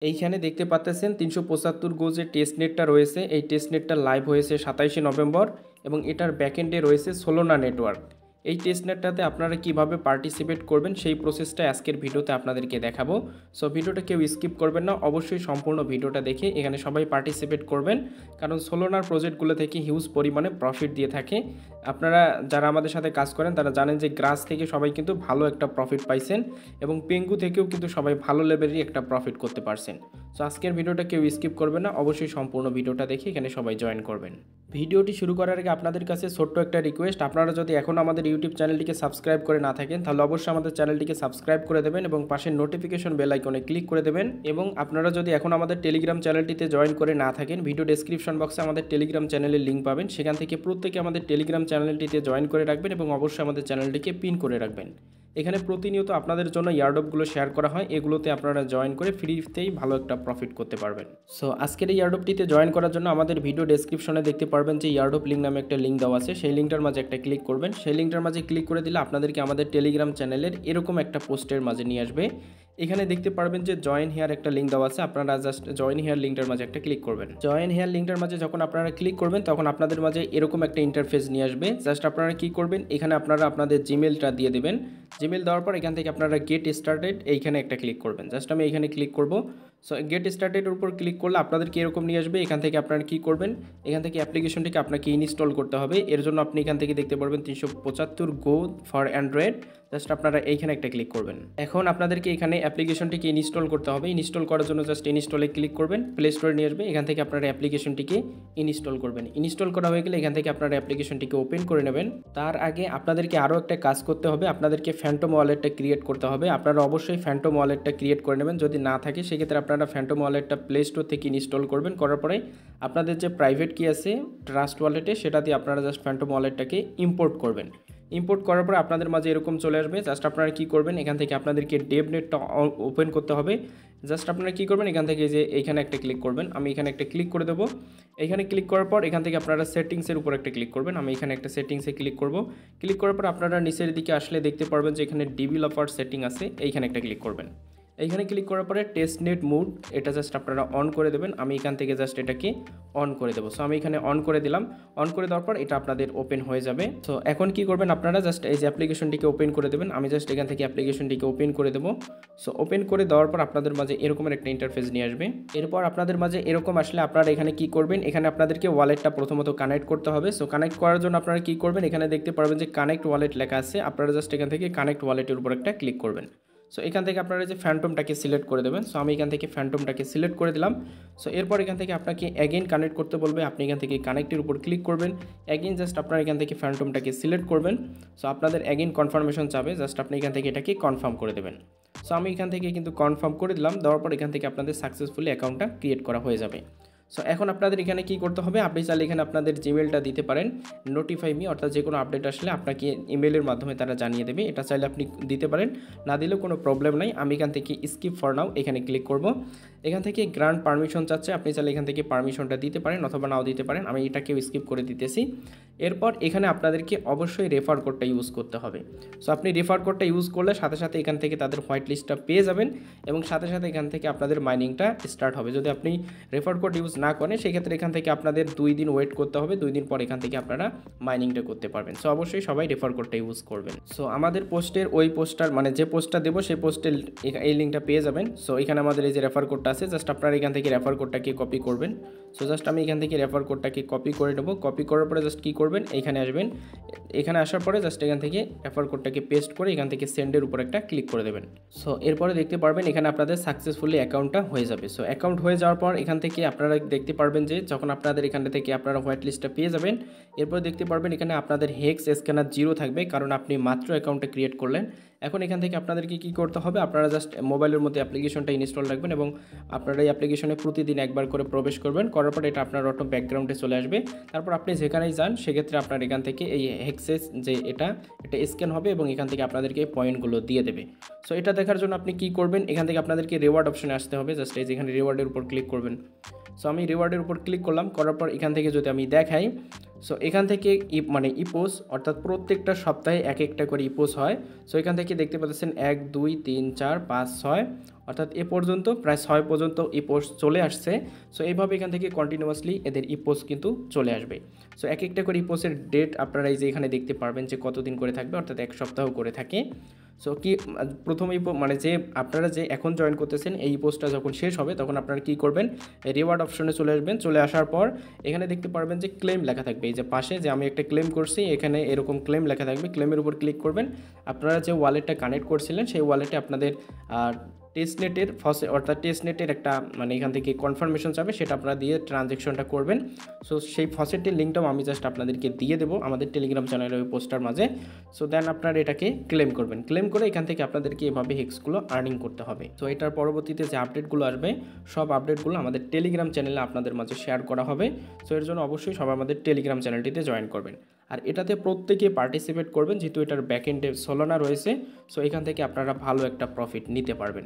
এইখানে দেখতে পাচ্ছেন 375 গো যে টেস্টনেটটা রয়েছে, এই টেস্টনেটটা লাইভ হয়েছে 27 নভেম্বর এবং এটার ব্যাকএন্ডে রয়েছে সোলোনা নেটওয়ার্ক। এই টেস্টনেটটাতে আপনারা কিভাবে পার্টিসিপেট করবেন সেই প্রসেসটা আজকের ভিডিওতে আপনাদেরকে দেখাবো। সো ভিডিওটা কেউ স্কিপ করবেন না, অবশ্যই সম্পূর্ণ ভিডিওটা দেখে এখানে সবাই পার্টিসিপেট করবেন, কারণ সোলোনার প্রজেক্টগুলো থেকে হিউজ পরিমাণে প্রফিট দিয়ে থাকে। আপনারা যারা আমাদের সাথে কাজ করেন তারা জানেন যে গ্রাস থেকে সবাই কিন্তু ভালো একটা প্রফিট পাইছেন এবং পেঙ্গু থেকেও কিন্তু সবাই ভালো লেভেলেরই একটা প্রফিট করতে পারছেন। সো আজকের ভিডিওটা কেউ স্কিপ করবেন না, অবশ্যই সম্পূর্ণ ভিডিওটা দেখে এখানে সবাই জয়েন করবেন। ভিডিওটি শুরু করার আগে আপনাদের কাছে ছোট্ট একটা রিকোয়েস্ট, আপনারা যদি এখন আমাদের ইউটিউব চ্যানেলটিকে সাবস্ক্রাইব করে না থাকেন তাহলে অবশ্যই আমাদের চ্যানেলটিকে সাবস্ক্রাইব করে দেবেন এবং পাশের নোটিফিকেশন বেল আইকনে ক্লিক করে দেবেন। এবং আপনারা যদি এখন আমাদের টেলিগ্রাম চ্যানেলটিতে জয়েন করে না থাকেন, ভিডিও ডেসক্রিপশন বক্সে আমাদের টেলিগ্রাম চ্যানেলের লিঙ্ক পাবেন, সেখান থেকে প্রত্যেকে আমাদের টেলিগ্রাম চ্যানেলটিতে জয়েন করে রাখবেন এবং অবশ্যই আমাদের চ্যানেলটিকে পিন করে রাখবেন। এখানে প্রতিনিয়ত আপনাদের জন্য ইয়ারডপগুলো শেয়ার করা হয়, এগুলোতে আপনারা জয়েন করে ফ্রিতেই ভালো একটা প্রফিট করতে পারবেন। সো আজকের এই ইয়ারডপটিতে জয়েন করার জন্য আমাদের ভিডিও ডেসক্রিপশনে দেখতে পারবেন যে ইয়ারডপ লিঙ্ক নামে একটা লিঙ্ক দেওয়া আছে, সেই লিঙ্কটার মাঝে একটা ক্লিক করবেন। সেই লিঙ্কটার মাঝে ক্লিক করে দিলে আপনাদেরকে আমাদের টেলিগ্রাম চ্যানেলের এরকম একটা পোস্টের মাঝে নিয়ে আসবে। এখানে দেখতে পারবেন যে জয়েন হেয়ার একটা লিঙ্ক দেওয়া আছে, আপনারা জাস্ট জয়েন হেয়ার লিঙ্কটার মাঝে একটা ক্লিক করবেন। জয়েন হেয়ার লিঙ্কটার মাঝে যখন আপনারা ক্লিক করবেন তখন আপনাদের মাঝে এরকম একটা ইন্টারফেস নিয়ে আসবে। জাস্ট আপনারা কি করবেন, এখানে আপনারা আপনাদের জিমেলটা দিয়ে দেবেন। জিমেল দেওয়ার পর এখান থেকে আপনারা গেট স্টার্টেড এইখানে একটা ক্লিক করবেন। জাস্ট আমি এখানে ক্লিক করব। সো গেট স্টার্টেডের উপর ক্লিক করলে আপনাদেরকে এরকম নিয়ে আসবে। এখান থেকে আপনারা কি করবেন, এখান থেকে অ্যাপ্লিকেশনটিকে আপনাকে ইনস্টল করতে হবে। এর জন্য আপনি এখান থেকে দেখতে পারবেন 375 গো ফর অ্যান্ড্রয়েড, জাস্ট আপনারা এইখানে একটা ক্লিক করবেন। এখন আপনাদেরকে এখানে অ্যাপ্লিকেশনটিকে ইনস্টল করতে হবে। ইনস্টল করার জন্য জাস্ট ইনস্টলে ক্লিক করবেন, প্লে স্টোরে নিয়ে আসবে। এখান থেকে আপনারা অ্যাপ্লিকেশনটিকে ইনস্টল করবেন। ইনস্টল করা হয়ে গেলে এখান থেকে আপনারা অ্যাপ্লিকেশনটিকে ওপেন করে নেবেন। তার আগে আপনাদেরকে আরও একটা কাজ করতে হবে, আপনাদেরকে ফ্যান্টম ওয়ালেটটা ক্রিয়েট করতে হবে। আপনারা অবশ্যই ফ্যান্টম ওয়ালেটটা ক্রিয়েট করে নেবেন, যদি না থাকে সেক্ষেত্রে আপনারা ফ্যান্টম ওয়ালেটটা প্লে স্টোর থেকে ইনস্টল করবেন। করার পরে আপনাদের যে প্রাইভেট কি আছে ট্রাস্ট ওয়ালেটে, সেটা দিয়ে আপনারা জাস্ট ফ্যান্টম ওয়ালেটটাকে ইম্পোর্ট করবেন। ইম্পোর্ট করার পরে আপনাদের মাঝে এরকম চলে আসবে। জাস্ট আপনারা কি করবেন, এখান থেকে আপনাদেরকে ডেভনেটটা ওপেন করতে হবে। জাস্ট আপনারা কি করবেন, এখান থেকে যে এইখানে একটা ক্লিক করবেন, আমি এখানে একটা ক্লিক করে দেবো। এখানে ক্লিক করার পর এখান থেকে আপনারা সেটিংসের উপর একটা ক্লিক করবেন, আমি এখানে একটা সেটিংসে ক্লিক করব। ক্লিক করার পর আপনারা নিচের দিকে আসলে দেখতে পারবেন যে এখানে ডেভেলপার সেটিং আছে, এইখানে একটা ক্লিক করবেন। এইখানে ক্লিক করার পরে টেস্টনেট মোড এটা জাস্ট আপনারা অন করে দেবেন। আমি এখান থেকে জাস্ট এটাকে অন করে দেবো। সো আমি এখানে অন করে দিলাম। অন করে দেওয়ার পর এটা আপনাদের ওপেন হয়ে যাবে। সো এখন কি করবেন, আপনারা জাস্ট এই যে অ্যাপ্লিকেশনটিকে ওপেন করে দেবেন। আমি জাস্ট এখান থেকে অ্যাপ্লিকেশনটিকে ওপেন করে দেবো। সো ওপেন করে দেওয়ার পর আপনাদের মাঝে এরকমের একটা ইন্টারফেস নিয়ে আসবে। এরপর আপনাদের মাঝে এরকম আসলে আপনারা এখানে কি করবেন, এখানে আপনাদেরকে ওয়ালেটটা প্রথমত কানেক্ট করতে হবে। সো কানেক্ট করার জন্য আপনারা কি করবেন, এখানে দেখতে পারবেন যে কানেক্ট ওয়ালেট লেখা আছে, আপনারা জাস্ট এখান থেকে কানেক্ট ওয়ালেটের উপর একটা ক্লিক করবেন। সো এখান থেকে আপনারা যে ফ্যান্টমটাকে সিলেক্ট করে দেবেন। সো আমি এখান থেকে ফ্যান্টমটাকে সিলেক্ট করে দিলাম। সো এরপর এখান থেকে আপনাকে অ্যাগেন কানেক্ট করতে বলবে, আপনি এখান থেকে কানেক্টের উপর ক্লিক করবেন। অ্যাগেন জাস্ট আপনারা এখান থেকে ফ্যান্টমটাকে সিলেক্ট করবেন। সো আপনাদের অ্যাগেন কনফার্মেশন চাবে, জাস্ট আপনি এখান থেকে এটাকে কনফার্ম করে দেবেন। সো আমি এখান থেকে কিন্তু কনফার্ম করে দিলাম। দেওয়ার পর এখান থেকে আপনাদের সাকসেসফুলি অ্যাকাউন্টটা ক্রিয়েট করা হয়ে যাবে। সো এখন আপনাদের এখানে কি করতে হবে, আপনি চাইলে এখানে আপনাদের জিমেলটা দিতে পারেন, নোটিফাই মি, অর্থাৎ যে কোনো আপডেট আসলে আপনাকে ইমেলের মাধ্যমে তারা জানিয়ে দেবে। এটা চাইলে আপনি দিতে পারেন, না দিলেও কোনো প্রবলেম নাই। আমি এখান থেকে স্কিপ ফর নাও এখানে ক্লিক করব। এখান থেকে গ্রান্ট পারমিশন চাচ্ছে, আপনি চাইলে এখান থেকে পারমিশনটা দিতে পারেন অথবা নাও দিতে পারেন। আমি এটাকেও স্কিপ করে দিতেছি। এরপর এখানে আপনাদেরকে অবশ্যই রেফার কোডটা ইউজ করতে হবে। সো আপনি রেফার কোডটা ইউজ করলে সাথে সাথে এখান থেকে তাদের হোয়াইট লিস্টটা পেয়ে যাবেন এবং সাথে সাথে এখান থেকে আপনাদের মাইনিংটা স্টার্ট হবে। যদি আপনি রেফার কোড ইউজ না করেন সেক্ষেত্রে এখান থেকে আপনাদের 2 দিন ওয়েট করতে হবে, 2 দিন পর এখান থেকে আপনারা মাইনিংটা করতে পারবেন। সো অবশ্যই সবাই রেফার কোডটা ইউজ করবেন। সো আমাদের পোস্টের ওই পোস্টার মানে যে পোস্টটা দেবো সেই পোস্টের এই লিঙ্কটা পেয়ে যাবেন। সো এখানে আমাদের এই যে রেফার কোডটা আছে, জাস্ট আপনারা এখান থেকে রেফার কোডটাকে কপি করবেন। সো জাস্ট আমি এখান থেকে রেফার কোডটাকে কপি করে নেব। কপি করার পরে জাস্ট কী করবেন, এখানে আসবেন। এখানে আসার পরে জাস্ট এখান থেকে রেফার কোডটাকে পেস্ট করে এখান থেকে সেন্ডের উপর একটা ক্লিক করে দেবেন। সো এরপরে দেখতে পারবেন এখানে আপনাদের সাকসেসফুলি অ্যাকাউন্টটা হয়ে যাবে। সো অ্যাকাউন্ট হয়ে যাওয়ার পর এখান থেকে আপনারা দেখতে পারবেন যে যখন আপনাদের এখান থেকে আপনারা হোয়াইট লিস্টটা পেয়ে যাবেন, এরপর দেখতে পারবেন এখানে আপনাদের হেক্স স্ক্যানার 0 থাকবে, কারণ আপনি মাত্র অ্যাকাউন্টটা ক্রিয়েট করলেন। এখন এখান থেকে আপনাদেরকে কী করতে হবে, আপনারা জাস্ট মোবাইলের মধ্যে অ্যাপ্লিকেশনটা ইনস্টল রাখবেন এবং আপনারা এই অ্যাপ্লিকেশনে প্রতিদিন একবার করে প্রবেশ করবেন। করার পর এটা আপনার অটো ব্যাকগ্রাউন্ডে চলে আসবে। তারপর আপনি যেখানেই যান সেক্ষেত্রে আপনার এখান থেকে এই হেক্সেস যে এটা স্ক্যান হবে এবং এখান থেকে আপনাদেরকে পয়েন্টগুলো দিয়ে দেবে। সো এটা দেখার জন্য আপনি কী করবেন, এখান থেকে আপনাদেরকে রিওয়ার্ড অপশনে আসতে হবে। জাস্ট এই যেখানে রিওয়ার্ডের উপর ক্লিক করবেন। সো আমি রিওয়ার্ডের উপর ক্লিক করলাম। করার পর এখান থেকে যদি আমি দেখাই, সো এখান থেকে ইপোস অর্থাৎ প্রত্যেকটা সপ্তাহে এক একটা করে ইপোস হয়। সো এখান থেকে দেখতে পাচ্ছেন 1 2 3 4 5 6 অর্থাৎ এ পর্যন্ত প্রায় 6 পর্যন্ত ই পোস্ট চলে আসছে। সো এইভাবে এখান থেকে কন্টিনিউয়াসলি এদের ই পোস্ট কিন্তু চলে আসবে। সো এক একটা করে ই পোস্টের ডেট আপনারা এই যে এখানে দেখতে পারবেন যে কতদিন করে থাকবে, অর্থাৎ 1 সপ্তাহ করে থাকে। সো কি প্রথমেই মানে যে আপনারা যে এখন জয়েন করতেছেন এই পোস্টটা যখন শেষ হবে তখন আপনারা কি করবেন, রিওয়ার্ড অপশনে চলে আসবেন। চলে আসার পর এখানে দেখতে পারবেন যে ক্লেম লেখা থাকবে, এই যে পাশে যে আমি একটা ক্লেম করছি এখানে এরকম ক্লেম লেখা থাকবে। ক্লেমের উপর ক্লিক করবেন। আপনারা যে ওয়ালেটটা কানেক্ট করছিলেন সেই ওয়ালেটে আপনাদের টেস্টনেটের অর্থাৎ টেস্টনেটের একটা মানে এখান থেকে কনফার্মেশন চাবে, সেটা আপনারা দিয়ে ট্রানজ্যাকশনটা করবেন। সো সেই ফসেটের লিঙ্কটাও আমি জাস্ট আপনাদেরকে দিয়ে দেবো আমাদের টেলিগ্রাম চ্যানেলের ওই পোস্টার মাঝে। সো দেন আপনারা এটাকে ক্লেম করবেন। ক্লেম করে এখান থেকে আপনাদেরকে এভাবে হেক্সগুলো আর্নিং করতে হবে। তো এটার পরবর্তীতে যে আপডেটগুলো আসবে সব আপডেটগুলো আমাদের টেলিগ্রাম চ্যানেলে আপনাদের মাঝে শেয়ার করা হবে। সো এর জন্য অবশ্যই সবাই আমাদের টেলিগ্রাম চ্যানেলটিতে জয়েন করবেন। আর এটাতে প্রত্যেকে পার্টিসিপেট করবেন, যেহেতু এটার ব্যাকএন্ডে সোলানা রয়েছে। সো এখান থেকে আপনারা ভালো একটা প্রফিট নিতে পারবেন।